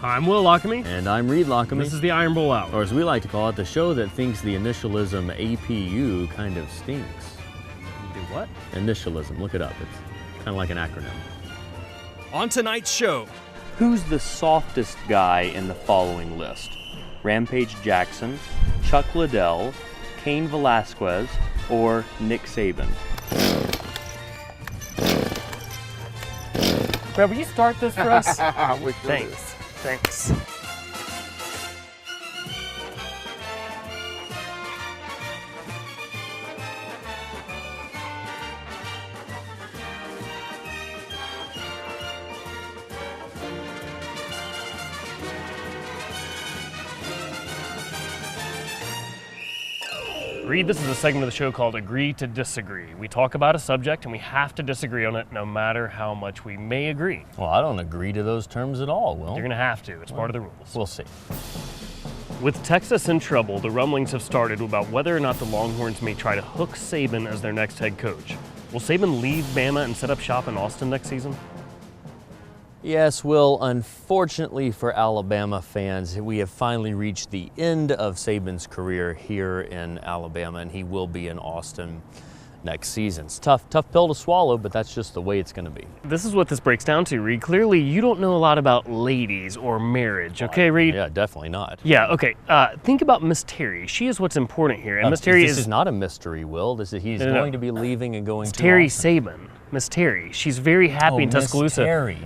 I'm Will Lockamy. And I'm Reed Lockamy. This is the Iron Bowl Hour. Or as we like to call it, the show that thinks the initialism APU kind of stinks. Do what? Initialism, look it up. It's kind of like an acronym. On tonight's show. Who's the softest guy in the following list? Rampage Jackson, Chuck Liddell, Cain Velasquez, or Nick Saban? Brad, will you start this for us? Thanks. Thanks. Reed, this is a segment of the show called Agree to Disagree. We talk about a subject and we have to disagree on it no matter how much we may agree. Well, I don't agree to those terms at all, Will. You're going to have to. It's part of the rules. We'll see. With Texas in trouble, the rumblings have started about whether or not the Longhorns may try to hook Saban as their next head coach. Will Saban leave Bama and set up shop in Austin next season? Yes, Will, unfortunately for Alabama fans, we have finally reached the end of Saban's career here in Alabama, and he will be in Austin next season. It's tough pill to swallow, but that's just the way it's going to be. This is what this breaks down to, Reed. Clearly, you don't know a lot about ladies or marriage, okay, Reed? Yeah, definitely not. Yeah, okay. Think about Miss Terry. She is what's important here, and Miss Terry This is not a mystery, Will. He's going to be leaving and going to Terry Austin. Saban. Miss Terry. She's very happy in Tuscaloosa.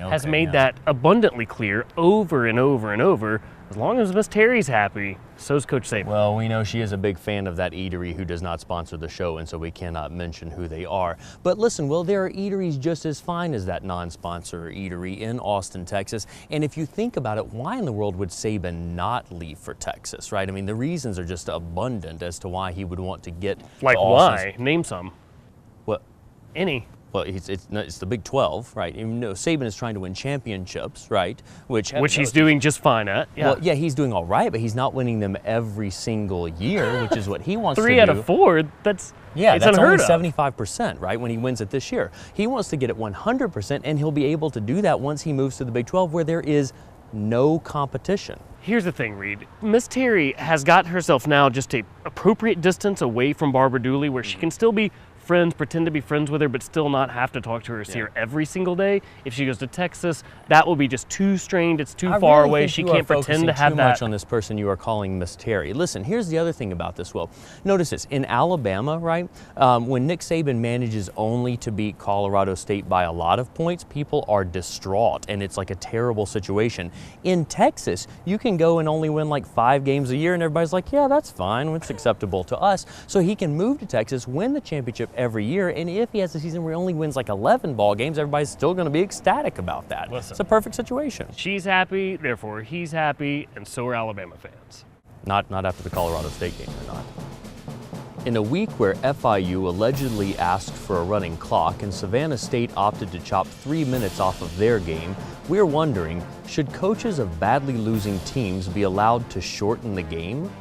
Has made that abundantly clear over and over and over. As long as Miss Terry's happy, so's Coach Saban. Well, we know she is a big fan of that eatery who does not sponsor the show, and so we cannot mention who they are. But listen, Will, there are eateries just as fine as that non-sponsor eatery in Austin, Texas. And if you think about it, why in the world would Saban not leave for Texas, right? I mean, the reasons are just abundant as to why he would want to get like to Austin. why? Name some. What? Any. Well, it's the Big 12, right? You know, Saban is trying to win championships, right? Which he's doing just fine at. Yeah. Well, yeah, he's doing all right, but he's not winning them every single year, which is what he wants to do. 3 out of 4, that's that's unheard only of. 75%, right, when he wins it this year. He wants to get it 100%, and he'll be able to do that once he moves to the Big 12, where there is no competition. Here's the thing, Reed. Miss Terry has got herself now just a appropriate distance away from Barbara Dooley where she can still be friends, pretend to be friends with her, but still not have to talk to her, see her every single day. If she goes to Texas, that will be just too strained. It's too far away. She can't pretend to have too much on this person you are calling Miss Terry. Listen, here's the other thing about this, Will. Notice this. In Alabama, right, when Nick Saban manages only to beat Colorado State by a lot of points, people are distraught, and it's like a terrible situation. In Texas, you can go and only win like 5 games a year, and everybody's like, yeah, that's fine. It's acceptable to us. So he can move to Texas, win the championship every year, and if he has a season where he only wins like 11 ball games, everybody's still going to be ecstatic about that. Listen, it's a perfect situation. She's happy, therefore he's happy, and so are Alabama fans. Not after the Colorado State game, they're not. In a week where FIU allegedly asked for a running clock and Savannah State opted to chop 3 minutes off of their game, we're wondering, should coaches of badly losing teams be allowed to shorten the game?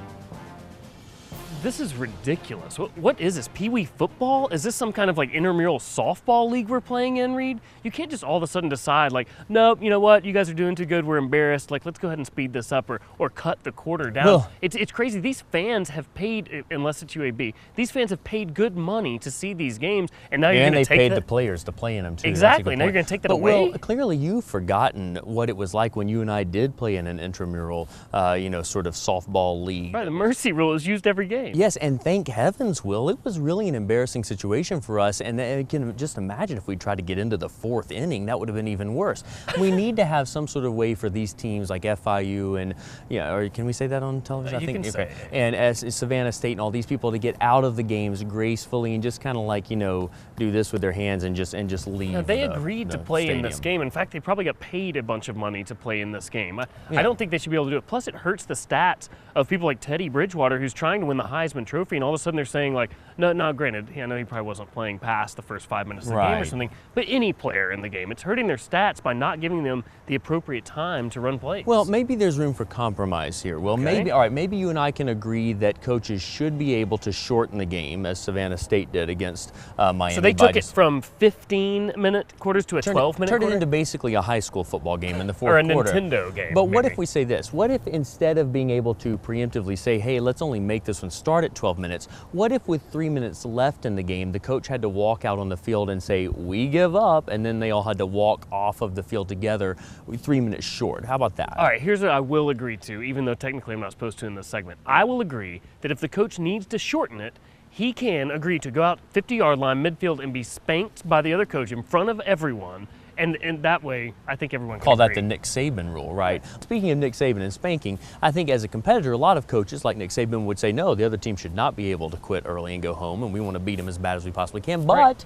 This is ridiculous. What is this, Pee-wee football? Is this some kind of like intramural softball league we're playing in, Reed? You can't just all of a sudden decide like, nope, you know what, you guys are doing too good, we're embarrassed, like let's go ahead and speed this up or cut the quarter down. Well, it's crazy. These fans have paid, unless it's UAB, these fans have paid good money to see these games, and now you're going to take And they paid the players to play in them too. Exactly, now you're going to take that away? Well, clearly you've forgotten what it was like when you and I did play in an intramural, sort of softball league. Right, the mercy rule is used every game. Yes, and thank heavens, Will, it was really an embarrassing situation for us, and I can just imagine if we tried to get into the 4th inning, that would have been even worse. We need to have some sort of way for these teams like FIU and, or can we say that on television? You can say it. And as Savannah State and all these people to get out of the games gracefully and just kind of like, do this with their hands and just leave. Now, they agreed to play stadium. in this game. In fact, they probably got paid a bunch of money to play in this game. I don't think they should be able to do it. Plus, it hurts the stats of people like Teddy Bridgewater, who's trying to win the Heisman Heisman Trophy, and all of a sudden they're saying like, no, granted, I know he probably wasn't playing past the first 5 minutes of the game or something, but any player in the game, it's hurting their stats by not giving them the appropriate time to run plays. Well, maybe there's room for compromise here. Well, maybe you and I can agree that coaches should be able to shorten the game, as Savannah State did against Miami. So they took it from 15-minute quarters to a 12-minute quarter? Turn it into basically a high school football game in the fourth quarter. Or a Nintendo game. But what if we say this? What if instead of being able to preemptively say, hey, let's only make this one start at 12 minutes, what if with 3 minutes left in the game, the coach had to walk out on the field and say, we give up, and then they all had to walk off of the field together 3 minutes short? How about that? All right, here's what I will agree to, even though technically I'm not supposed to in this segment. I will agree that if the coach needs to shorten it, he can agree to go out 50-yard line, midfield, and be spanked by the other coach in front of everyone. And that way, I think everyone can call agree. that the Nick Saban rule, right? Speaking of Nick Saban and spanking, I think as a competitor, a lot of coaches like Nick Saban would say, no, the other team should not be able to quit early and go home, and we want to beat them as bad as we possibly can. But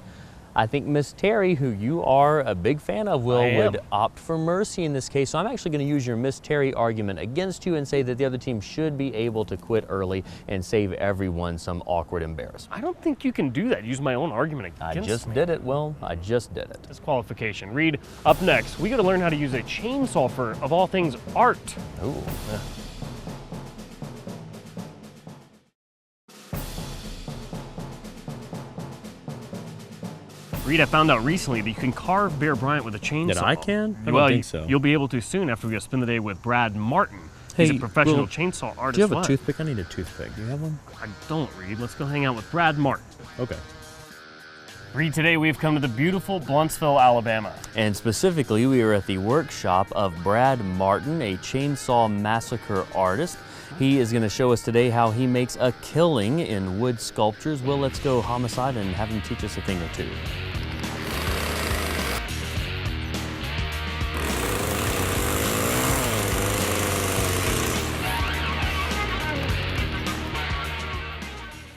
I think Miss Terry, who you are a big fan of, would opt for mercy in this case. So I'm actually going to use your Miss Terry argument against you and say that the other team should be able to quit early and save everyone some awkward embarrassment. I don't think you can do that. Use my own argument against me. I just did it, Will. I just did it. Disqualification. Reed, up next, we got to learn how to use a chainsaw for, of all things, art. Ooh. Yeah. Reed, I found out recently that you can carve Bear Bryant with a chainsaw. That I can? I don't think so. You'll be able to soon after we go spend the day with Brad Martin. He's a professional chainsaw artist. Do you have a toothpick? I need a toothpick. Do you have one? I don't, Reed. Let's go hang out with Brad Martin. Okay. Reed, today we've come to the beautiful Bluntsville, Alabama. And specifically, we are at the workshop of Brad Martin, a chainsaw massacre artist. He is going to show us today how he makes a killing in wood sculptures. Well, let's go homicide and have him teach us a thing or two.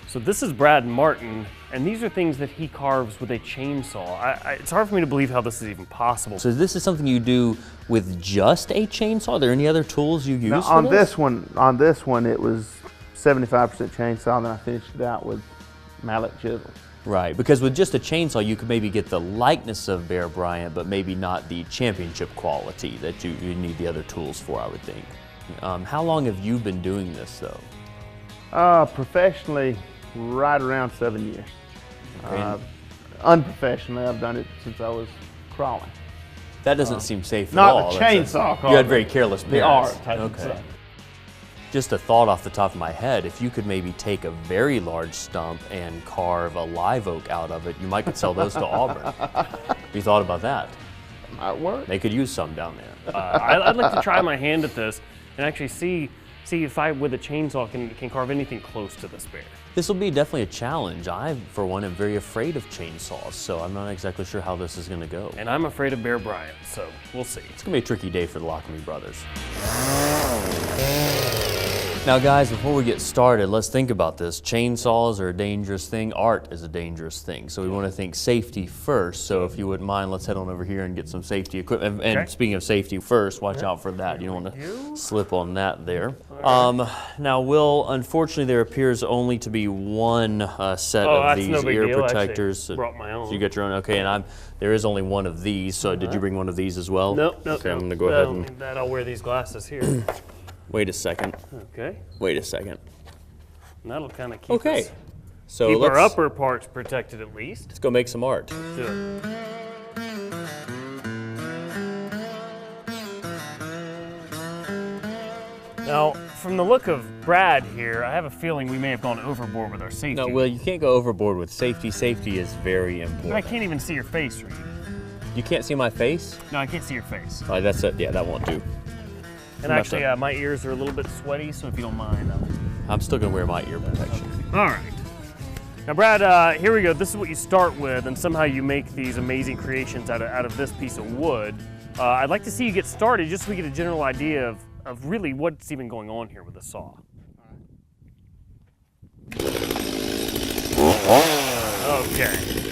So this is Brad Martin, and these are things that he carves with a chainsaw. It's hard for me to believe how this is even possible. So this is something you do with just a chainsaw? Are there any other tools you use now, for on this? On this one, it was 75% chainsaw, then I finished it out with mallet chisel. Right, because with just a chainsaw, you could maybe get the likeness of Bear Bryant, but maybe not the championship quality that you need the other tools for, I would think. How long have you been doing this, though? Professionally, right around 7 years. Okay. Unprofessionally, I've done it since I was crawling. That doesn't seem safe at not all. the chainsaw You had very careless the parents. art. Okay. Just a thought off the top of my head, if you could maybe take a very large stump and carve a live oak out of it, you might could sell those to Auburn. Have you thought about that? Might work. They could use some down there. I'd like to try my hand at this and actually see if I, with a chainsaw, can carve anything close to this bear. This will be definitely a challenge. I, for one, am very afraid of chainsaws, so I'm not exactly sure how this is going to go. And I'm afraid of Bear Bryant, so we'll see. It's going to be a tricky day for the Lockamy brothers. Now guys, before we get started, let's think about this. Chainsaws are a dangerous thing. Art is a dangerous thing. So we want to think safety first. So if you wouldn't mind, let's head on over here and get some safety equipment. And speaking of safety first, watch out for that. You don't want to slip on that there. Now, Will, unfortunately, there appears only to be one set of these ear protectors. I brought my own. So you got your own? Okay, and there is only one of these. So did you bring one of these as well? Nope. Okay, I'm going to go ahead and... I'll wear these glasses here. Wait a second. Okay. Wait a second. And that'll kind of keep us, So keep let's our upper parts protected at least. let's go make some art. Do it. Now, from the look of Brad here, I have a feeling we may have gone overboard with our safety. No, Will, you can't go overboard with safety. Safety is very I important. can't even see your face, Reed. You can't see my face? No, I can't see your face. Oh, that's it. Yeah, that won't do. And actually, my ears are a little bit sweaty, so if you don't mind, I'm still gonna wear my ear protection. All right. Now, Brad, here we go. This is what you start with, and somehow you make these amazing creations out of this piece of wood. I'd like to see you get started, just so we get a general idea of really what's even going on here with the saw. Okay.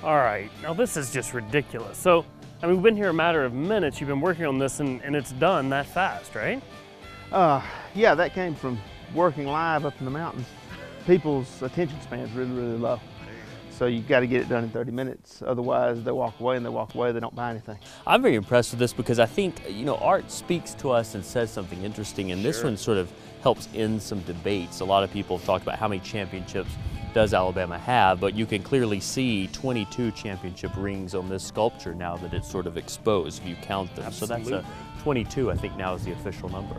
All right, now this is just ridiculous. So, I mean, we've been here a matter of minutes. You've been working on this and it's done that fast, right? Yeah, that came from working live up in the mountains. People's attention span's really, really low. So you got to get it done in 30 minutes. Otherwise, they walk away, they don't buy anything. I'm very impressed with this because I think, you know, art speaks to us and says something interesting, and this one sort of helps end some debates. A lot of people have talked about how many championships does Alabama have, but you can clearly see 22 championship rings on this sculpture now that it's sort of exposed, if you count them. Absolutely. So that's 22, I think, now is the official number.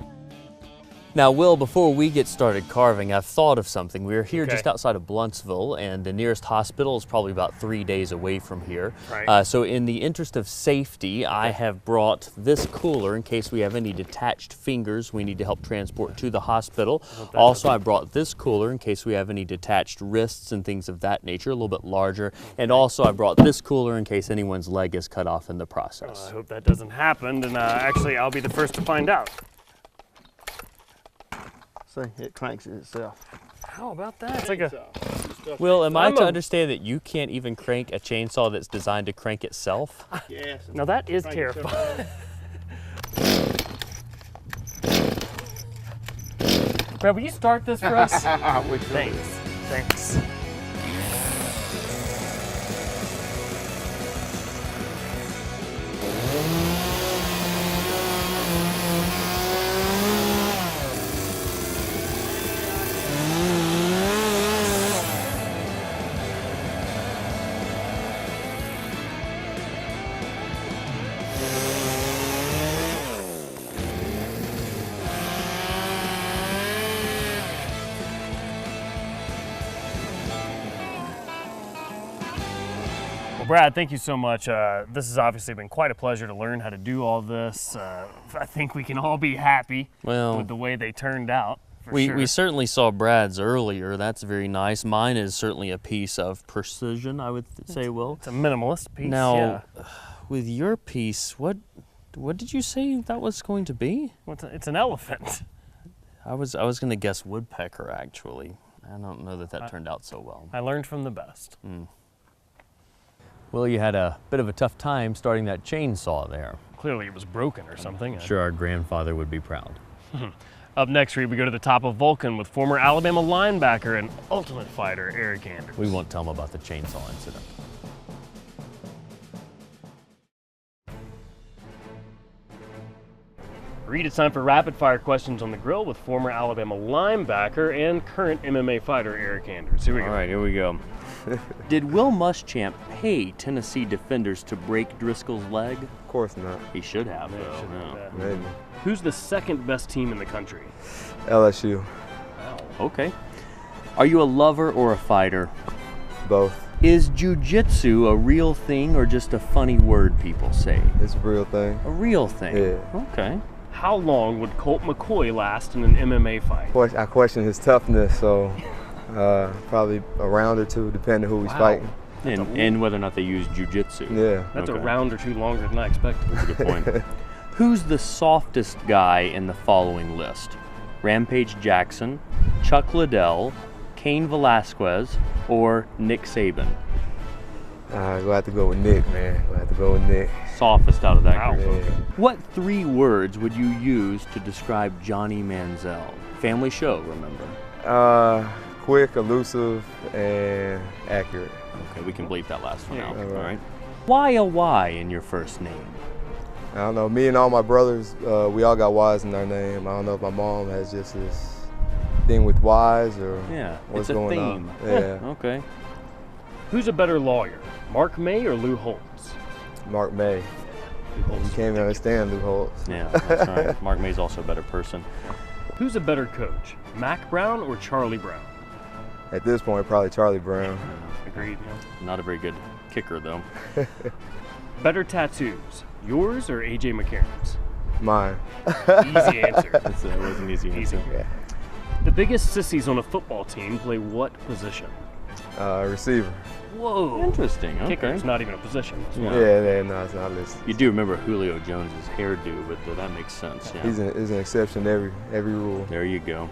Now, Will, before we get started carving, I've thought of something. We're here just outside of Bluntsville, and the nearest hospital is probably about 3 days away from here. Right. So in the interest of safety, I have brought this cooler in case we have any detached fingers we need to help transport to the hospital. Also, I brought this cooler in case we have any detached wrists and things of that nature, a little bit larger. And also, I brought this cooler in case anyone's leg is cut off in the process. I hope that doesn't happen, and actually, I'll be the first to find out. See, it cranks it itself. How about that? It's like a... Will, am I I'm to a- understand that you can't even crank a chainsaw that's designed to crank itself? Yes. Now that is terrifying. Brad, will you start this for us? Thanks. Thanks. Well, Brad, thank you so much. This has obviously been quite a pleasure to learn how to do all this. I think we can all be happy with the way they turned out. We certainly saw Brad's earlier. That's very nice. Mine is certainly a piece of precision, I would say, Will. It's a minimalist piece. Now, with your piece, what did you say that was going to be? Well, it's an elephant. I was going to guess woodpecker, actually. I don't know that turned out so well. I learned from the best. Well, you had a bit of a tough time starting that chainsaw there. Clearly it was broken or something. I'm sure our grandfather would be proud. Up next, Reed, we go to the top of Vulcan with former Alabama linebacker and Ultimate Fighter Eric Anders. We won't tell him about the chainsaw incident. Reed, it's time for rapid fire questions on the grill with former Alabama linebacker and current MMA fighter Eric Anders. Here we go. All right, here we go. Did Will Muschamp pay Tennessee defenders to break Driscoll's leg? Of course not. He should have, Yeah, though. should have Yeah. that. Maybe. Who's the second best team in the country? LSU. Okay. Are you a lover or a fighter? Both. Is jiu-jitsu a real thing or just a funny word people say? It's a real thing. A real thing? Yeah. Okay. How long would Colt McCoy last in an MMA fight? I question his toughness, so probably a round or two, depending who he's fighting. And whether or not they use jiu-jitsu. Yeah. That's Okay. a round or two longer than I expected. That's a good point. Who's the softest guy in the following list? Rampage Jackson, Chuck Liddell, Cain Velasquez, or Nick Saban? We'll have to go with Nick, man. We'll have to go with Nick. Softest out of that Wow. group. Yeah. What 3 words would you use to describe Johnny Manziel? Family show, remember? Quick, elusive, and accurate. Okay, we can bleep that last one Yeah. out. All right. All right. Why a Y in your first name? I don't know. Me and all my brothers, we all got Y's in our name. I don't know if my mom has just this thing with Y's or Yeah, what's it's a going theme. on. Yeah. Okay. Who's a better lawyer, Mark May or Lou Holtz? Mark May. Lou Holtz. You can't even understand Lou Holtz. Yeah, that's right. Mark May's also a better person. Who's a better coach, Mac Brown or Charlie Brown? At this point, probably Charlie Brown. Agreed. Yeah. Not a very good kicker, though. Better tattoos, yours or AJ McCarron's? Mine. Easy answer. That was an easy Easy. answer. Yeah. The biggest sissies on a football team play what position? Receiver. Whoa. Interesting. Okay. Kicker's not even a position. Yeah. Yeah, no, it's not listed. You do remember Julio Jones's hairdo, but that makes sense. Yeah. He's an exception to every rule. There you go.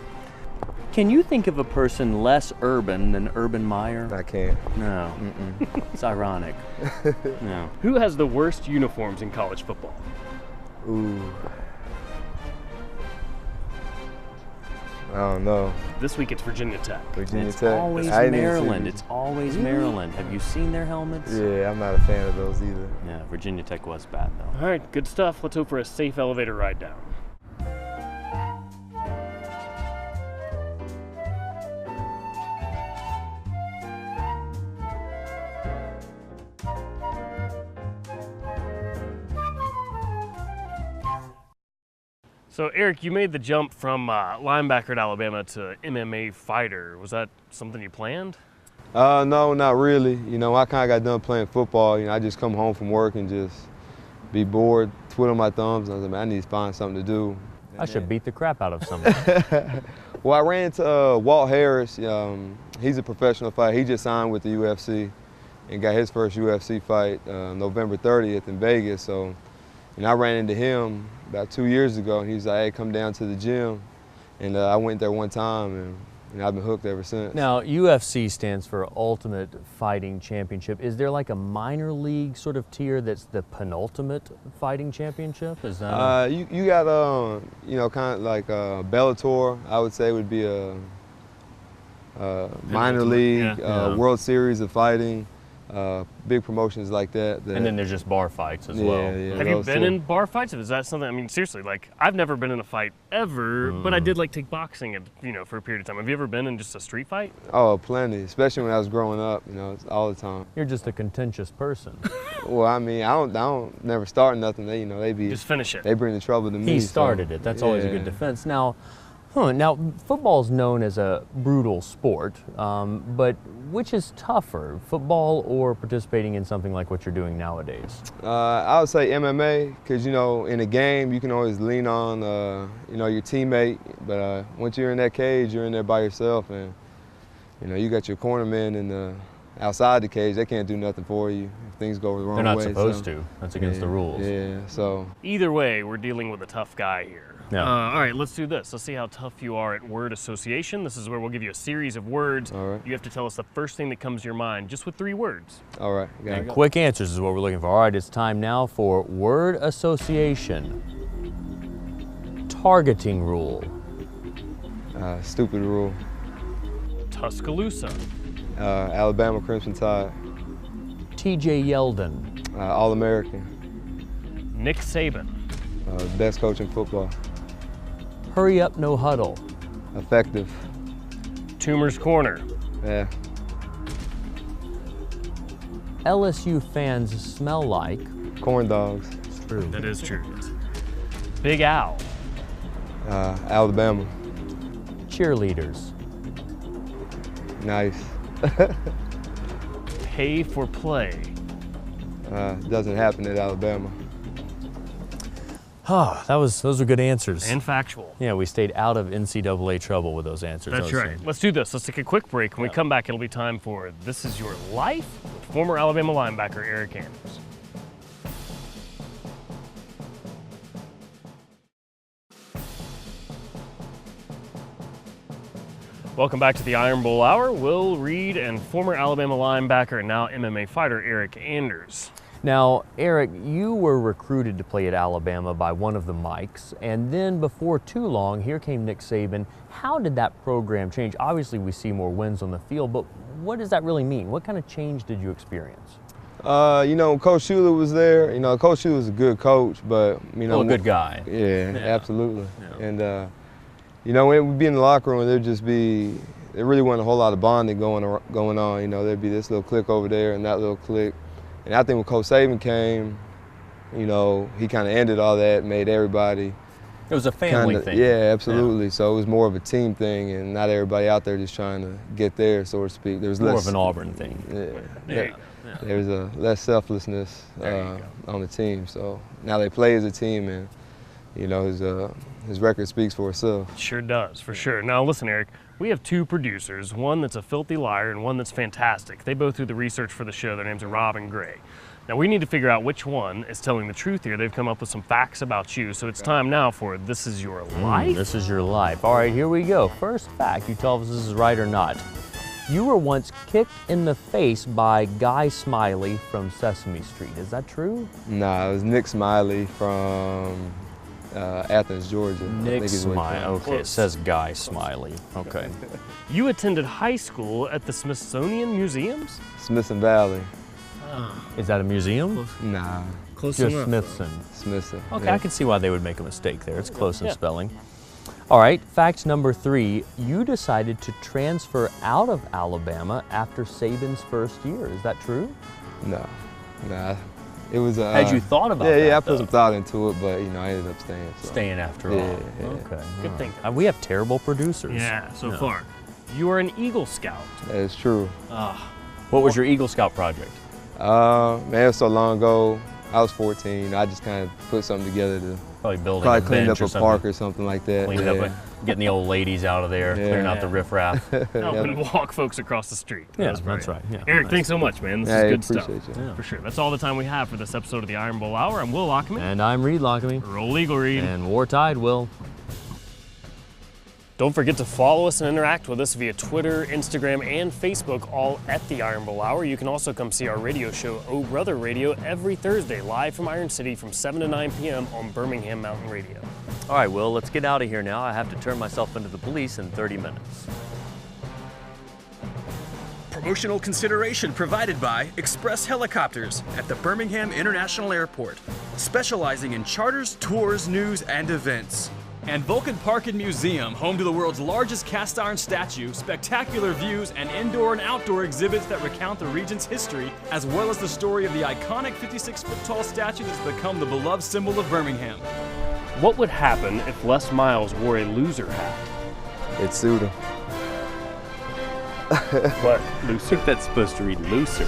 Can you think of a person less urban than Urban Meyer? I can't. No. It's ironic. No. Who has the worst uniforms in college football? Ooh. I don't know. This week it's Virginia Tech. Virginia It's Tech. always I didn't even Maryland. see- It's always Maryland. Have you seen their helmets? Yeah, I'm not a fan of those either. Yeah, Virginia Tech was bad though. All right, good stuff. Let's hope for a safe elevator ride down. So Eric, you made the jump from linebacker at Alabama to MMA fighter. Was that something you planned? No, not really. You know, I kind of got done playing football. You know, I just come home from work and just be bored, twiddle my thumbs. And I was like, man, I need to find something to do. I should beat the crap out of someone. Well, I ran into Walt Harris. He's a professional fighter. He just signed with the UFC and got his first UFC fight November 30th in Vegas. So, I ran into him about 2 years ago, and he was like, hey, come down to the gym. And I went there one time, and I've been hooked ever since. Now, UFC stands for Ultimate Fighting Championship. Is there like a minor league sort of tier that's the penultimate fighting championship? Is that? You got, kind of like Bellator, I would say would be a minor league, yeah. World Series of fighting, big promotions like that. And then there's just bar fights as Yeah, well. yeah. Have you those been two. in bar fights? Is that something? I mean, seriously, like I've never been in a fight ever, but I did like take boxing, for a period of time. Have you ever been in just a street fight? Oh, plenty, especially when I was growing up, it's all the time. You're just a contentious person. Well, I mean, I don't never start nothing. They be, Just finish it. they bring the trouble to me. He so, started it. That's always a good yeah. defense. Now, football is known as a brutal sport, but which is tougher, football or participating in something like what you're doing nowadays? I would say MMA, because in a game you can always lean on your teammate, but once you're in that cage, you're in there by yourself, and you got your cornermen outside the cage. They can't do nothing for you if things go the wrong way. They're not supposed to. That's against the rules. Yeah, so Either way, we're dealing with a tough guy here. Yeah. All right, let's do this. Let's see how tough you are at word association. This is where we'll give you a series of words. All right. You have to tell us the first thing that comes to your mind, just with 3 words. all right, got it. Quick answers is what we're looking for. All right, it's time now for word association. Targeting rule. Stupid rule. Tuscaloosa. Alabama Crimson Tide. TJ Yeldon. All-American. Nick Saban. Best coach in football. Hurry up, no huddle. Effective. Toomer's Corner. Yeah. LSU fans smell like. Corn dogs. It's true. That is true. Big Al. Alabama. Cheerleaders. Nice. Pay for play. Doesn't happen at Alabama. Those were good answers. And factual. Yeah, we stayed out of NCAA trouble with those answers. That's right. Let's do this. Let's take a quick break. When we come back, it'll be time for This Is Your Life with former Alabama linebacker Eric Anders. Welcome back to the Iron Bowl Hour. Will Reed and former Alabama linebacker and now MMA fighter Eric Anders. Now, Eric, you were recruited to play at Alabama by one of the Mikes, and then before too long, here came Nick Saban. How did that program change? Obviously, we see more wins on the field, but what does that really mean? What kind of change did you experience? Coach Shula was there. Coach Shula was a good coach, but A good guy. Yeah, Yeah. absolutely. Yeah. And when we'd be in the locker room, there really wasn't a whole lot of bonding going on. There'd be this little clique over there and that little clique. And I think when Coach Saban came, he kind of ended all that, made everybody. It was a family thing. Yeah, absolutely. Yeah. So it was more of a team thing, and not everybody out there just trying to get there, so to speak. There was More less of an Auburn thing. Yeah, there was a less selflessness on the team. So now they play as a team, and his record speaks for itself. It sure does, for sure. Now listen, Eric, we have 2 producers, one that's a filthy liar and one that's fantastic. They both do the research for the show. Their names are Rob and Gray. Now we need to figure out which one is telling the truth here. They've come up with some facts about you, so it's time now for This Is Your Life. This is your life. All right, here we go. First fact, you tell us this is right or not. You were once kicked in the face by Guy Smiley from Sesame Street. Is that true? Nah, it was Nick Smiley from Athens, Georgia. I Nick think is where he Smiley. from. Okay, it says Guy Smiley. Okay. You attended high school at the Smithsonian Museums? Smithson Valley. Is that a museum? Nah, Close Just enough. Smithson. Smithson. Okay, yeah. I can see why they would make a mistake there. It's close in Yeah. spelling. All right, fact number 3. You decided to transfer out of Alabama after Saban's first year. Is that true? Nah. It was Had you thought about that? Yeah, I put though? some thought into it, but you know, I ended up staying. So. Staying after Yeah, all. yeah. Okay. Good all thing. right. We have terrible producers. Yeah, so Yeah. far. You are an Eagle Scout. That is true. What was your Eagle Scout project? Man, it was so long ago. I was 14. I just kind of put something together to Probably building probably a clean bench up or a park something. or something like that. Cleaned yeah. up, getting the old ladies out of there, clearing out the Yeah. riffraff. Helping walk folks across the street. Yeah, That's that's brilliant. right. Yeah, Eric, nice. thanks so much, man. This Hey, is good stuff. appreciate you. Yeah. For sure. That's all the time we have for this episode of the Iron Bowl Hour. I'm Will Lockman. And I'm Reed Lockamy. Roll Eagle Reed. And War Tide will. Don't forget to follow us and interact with us via Twitter, Instagram, and Facebook, all at the Iron Bowl Hour. You can also come see our radio show, Oh Brother Radio, every Thursday, live from Iron City from 7 to 9 p.m. on Birmingham Mountain Radio. All right, Will, let's get out of here now. I have to turn myself into the police in 30 minutes. Promotional consideration provided by Express Helicopters at the Birmingham International Airport, specializing in charters, tours, news, and events. And Vulcan Park and Museum, home to the world's largest cast iron statue, spectacular views, and indoor and outdoor exhibits that recount the region's history, as well as the story of the iconic 56-foot tall statue that's become the beloved symbol of Birmingham. What would happen if Les Miles wore a loser hat? It suited him. What? I think that's supposed to read looser.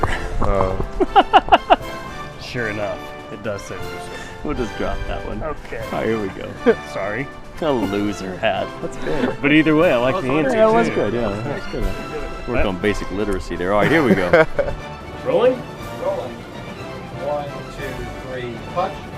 Sure enough, it does say loser. We'll just drop that one. Okay. All right, here we go. Sorry. A loser hat. That's good. But either way, I like the answer. Yeah, that was too. good. Yeah, that's good. Worked on basic literacy there. All right, here we go. Rolling? Rolling. 1, 2, 3, punch.